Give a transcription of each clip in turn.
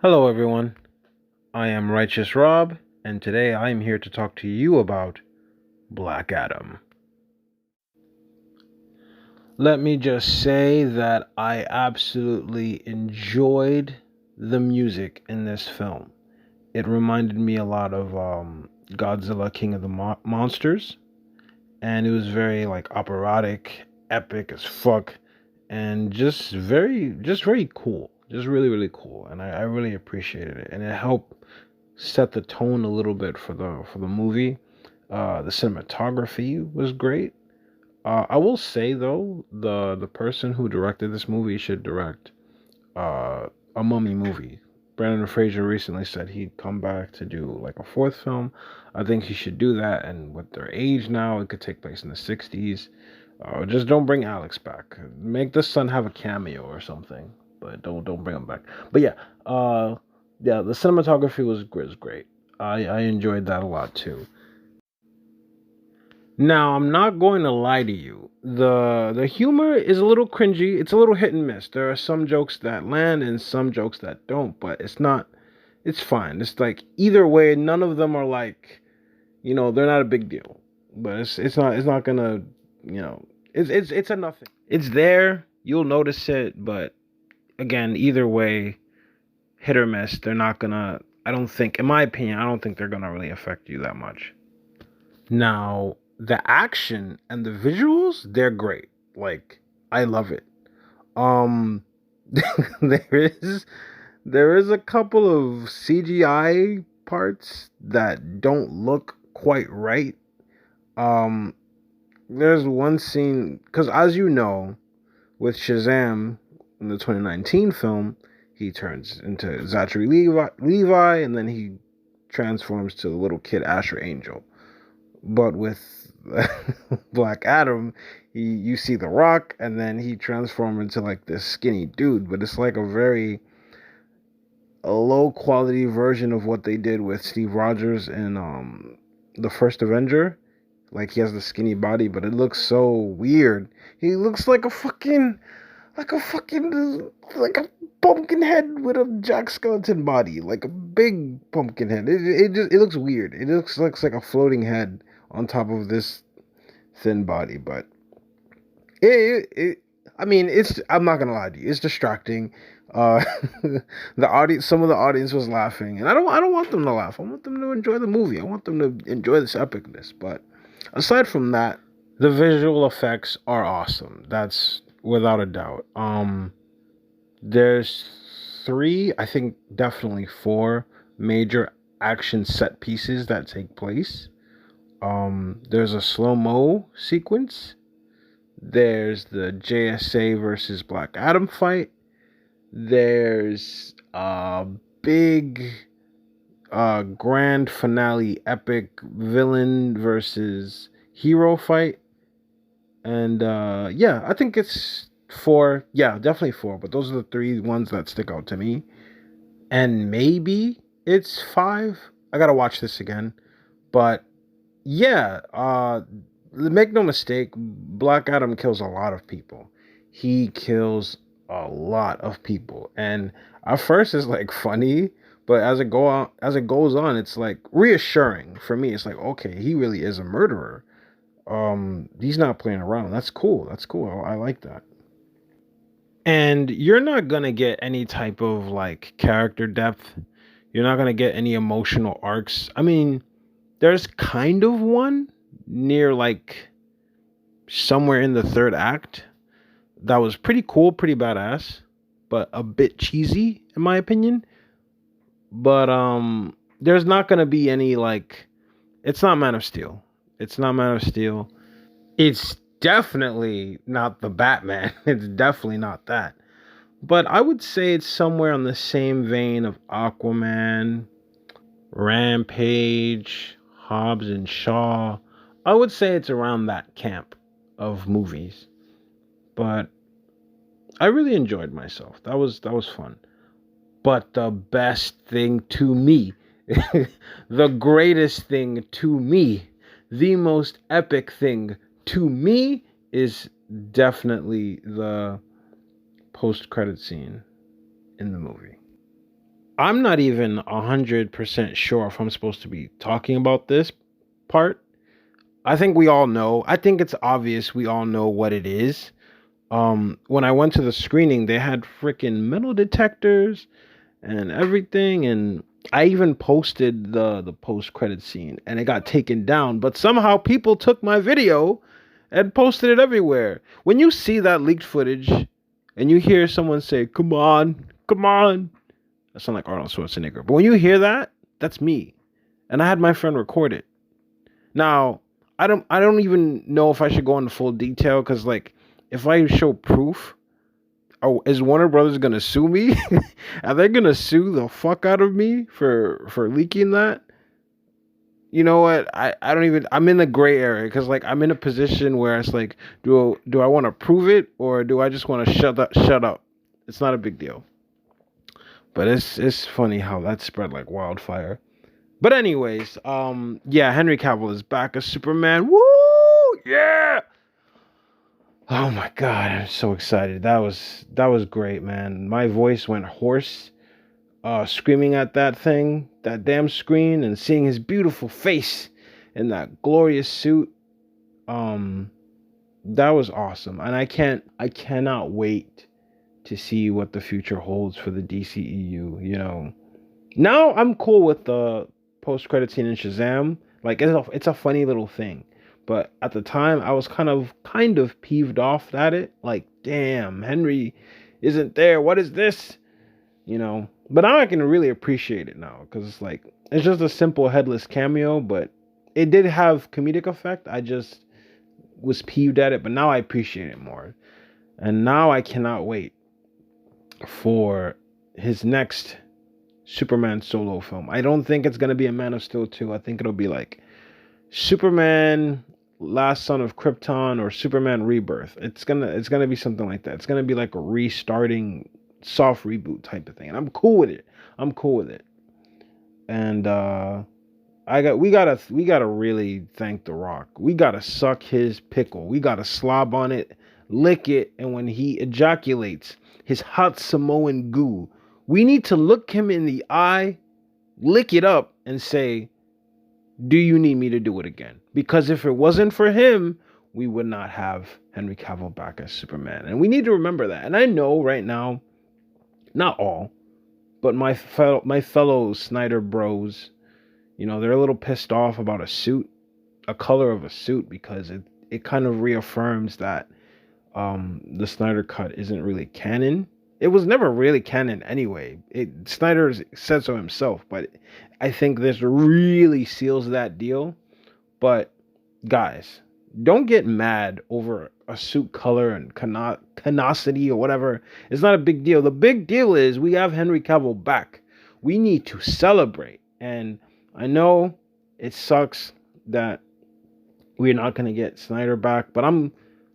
Hello, everyone. I am Righteous Rawb, and today I am here to talk to you about Black Adam. Let me just say that I absolutely enjoyed the music in this film. It reminded me a lot of Godzilla King of the Monsters, and it was very like operatic, epic as fuck, and just very cool. Just really cool, and I really appreciated it, and it helped set the tone a little bit for the movie. The cinematography was great. I will say though, the person who directed this movie should direct uh, a mummy movie. Brandon Fraser recently said he'd come back to do like a fourth film. I think he should do that, and with their age now, it could take place in the '60s. Just don't bring Alex back. Make the son have a cameo or something, but don't bring him back. But yeah, the cinematography was great. I enjoyed that a lot too. Now, I'm not going to lie to you. The humor is a little cringy. It's a little hit and miss. There are some jokes that land and some jokes that don't, but it's fine. It's like either way, none of them are like, they're not a big deal. But it's not going to, it's a nothing. It's there, you'll notice it, but again, either way, hit or miss, they're not going to I don't think in my opinion, I don't think they're going to really affect you that much. Now, the action and the visuals, they're great. Like, I love it. Um there is there is a couple of CGI parts that don't look quite right. Um there's one scene cuz as you know, with Shazam in the 2019 film, he turns into Zachary Levi and then he transforms to the little kid Asher Angel. But with Black Adam, you see The Rock, and then he transforms into like this skinny dude. But it's like a low quality version of what they did with Steve Rogers in the first Avenger. Like he has the skinny body, but it looks so weird. He looks like a pumpkin head with a Jack Skeleton body, like a big pumpkin head. It looks weird. It looks like a floating head on top of this thin body, but it I mean, it's I'm not gonna lie to you, it's distracting. Uh, some of the audience was laughing, and I don't want them to laugh. I want them to enjoy the movie. I want them to enjoy this epicness. But aside from that, the visual effects are awesome. That's without a doubt. There's three, I think definitely four major action set pieces that take place. There's a slow mo sequence. There's the JSA versus Black Adam fight. There's a big grand finale epic villain versus hero fight. And yeah, I think it's four. Yeah, definitely four. But those are the three ones that stick out to me. And maybe it's five. I gotta watch this again. But yeah, make no mistake, Black Adam kills a lot of people. He kills a lot of people, and at first it's like funny, but as it goes on, it's like reassuring for me. It's like okay, he really is a murderer. He's not playing around. That's cool. That's cool. I like that. And you're not gonna get any type of like character depth. You're not gonna get any emotional arcs. I mean, there's kind of one near like somewhere in the third act that was pretty cool, pretty badass, but a bit cheesy in my opinion. But there's not gonna be any like it's not Man of Steel. It's not Man of Steel. It's definitely not the Batman. It's definitely not that. But I would say it's somewhere on the same vein of Aquaman, Rampage, Hobbs and Shaw. I would say it's around that camp of movies. But I really enjoyed myself. That was fun. But the best thing to me, the greatest thing to me, the most epic thing to me is definitely the post credit scene in the movie. I'm not even 100% sure if I'm supposed to be talking about this part. I think we all know. I think it's obvious we all know what it is. When I went to the screening, they had freaking metal detectors and everything, and I even posted the post credit scene, and it got taken down. But somehow people took my video and posted it everywhere. When you see that leaked footage, and you hear someone say, "Come on, come on," I sound like Arnold Schwarzenegger. But when you hear that, that's me, and I had my friend record it. Now, I don't even know if I should go into full detail because like if I show proof, oh, is Warner Brothers gonna sue me? Are they gonna sue the fuck out of me for leaking that? You know what? I don't even. I'm in the gray area because like I'm in a position where it's like, do I want to prove it or do I just want to shut up? It's not a big deal. But it's funny how that spread like wildfire. But anyways, yeah, Henry Cavill is back as Superman. Woo! Yeah! Oh my god, I'm so excited. That was great, man. My voice went hoarse, screaming at that damn screen, and seeing his beautiful face in that glorious suit. Um, that was awesome, and I cannot wait to see what the future holds for the DCEU. You know, now I'm cool with the post credit scene in Shazam. Like it's a funny little thing. But at the time I was kind of peeved off at it. Like, damn, Henry isn't there. What is this? You know. But now I can really appreciate it now. Because it's like it's just a simple headless cameo, but it did have comedic effect. I just was peeved at it, but now I appreciate it more. And now I cannot wait for his next Superman solo film. I don't think it's gonna be a Man of Steel 2. I think it'll be like Superman Last Son of Krypton or Superman Rebirth. It's gonna be something like that. It's gonna be like a restarting soft reboot type of thing. And I'm cool with it. I'm cool with it. And we gotta really thank The Rock. We gotta suck his pickle. We gotta slob on it, lick it, and when he ejaculates his hot Samoan goo, we need to look him in the eye, lick it up, and say, do you need me to do it again? Because if it wasn't for him, we would not have Henry Cavill back as Superman. And we need to remember that. And I know right now, not all, but my fellow Snyder bros, you know, they're a little pissed off about a color of a suit, because it kind of reaffirms that the Snyder cut isn't really canon. It was never really canon anyway. Snyder said so himself, but I think this really seals that deal. But guys, don't get mad over a suit color and canosity or whatever. It's not a big deal. The big deal is we have Henry Cavill back. We need to celebrate. And I know it sucks that we're not going to get Snyder back, but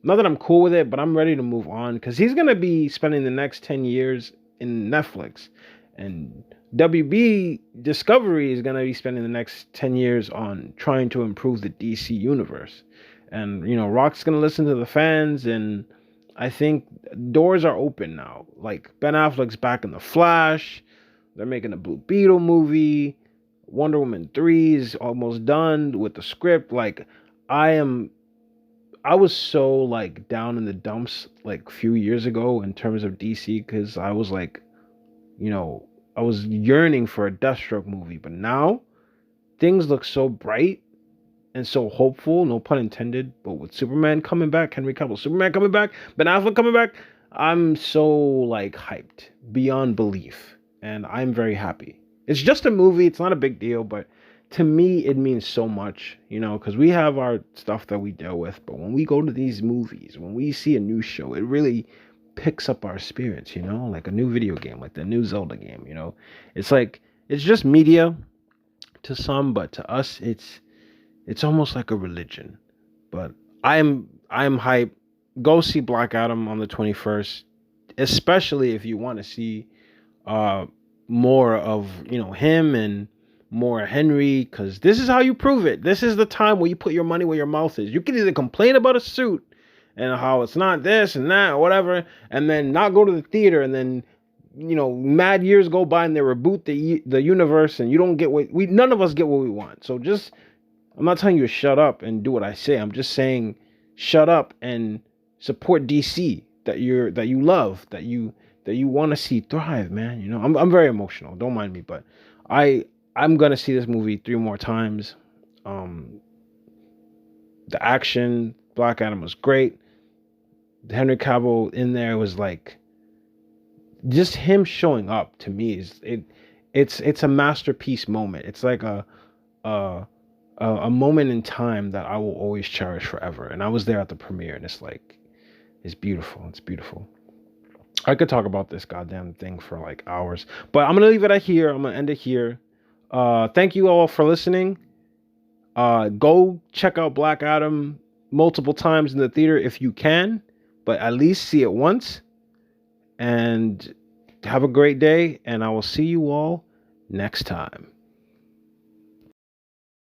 not that I'm cool with it, but I'm ready to move on, because he's going to be spending the next 10 years in Netflix. And WB Discovery is going to be spending the next 10 years on trying to improve the DC universe. And, you know, Rock's going to listen to the fans, and I think doors are open now. Like, Ben Affleck's back in The Flash. They're making a Blue Beetle movie. Wonder Woman 3 is almost done with the script. Like, I was so like down in the dumps like a few years ago in terms of DC, because I was like, you know, I was yearning for a Deathstroke movie. But now things look so bright and so hopeful, no pun intended. But with Superman coming back, Henry Cavill Superman coming back, Ben Affleck coming back, I'm so like hyped beyond belief, and I'm very happy. It's just a movie. It's not a big deal, but to me, it means so much, you know, because we have our stuff that we deal with. But when we go to these movies, when we see a new show, it really picks up our spirits, you know, like a new video game, like the new Zelda game, you know. It's like, it's just media to some, but to us, it's almost like a religion. But I'm hyped. Go see Black Adam on the 21st, especially if you want to see more of, you know, him and more Henry, because this is how you prove it. This is the time where you put your money where your mouth is. You can either complain about a suit and how it's not this and that or whatever, and then not go to the theater and then mad years go by and they reboot the universe, and you don't get what none of us get what we want. So just, I'm not telling you to shut up and do what I say. I'm just saying, shut up and support DC that you love, that you want to see thrive, man. I'm very emotional. Don't mind me, but I'm gonna see this movie 3 more times. The action, Black Adam was great. Henry Cavill in there was like, just him showing up to me it's a masterpiece moment. It's like a moment in time that I will always cherish forever. And I was there at the premiere, and it's beautiful. It's beautiful. I could talk about this goddamn thing for like hours, but I'm gonna leave it at here. I'm gonna end it here. Thank you all for listening. Go check out Black Adam multiple times in the theater if you can, but at least see it once. And have a great day, and I will see you all next time.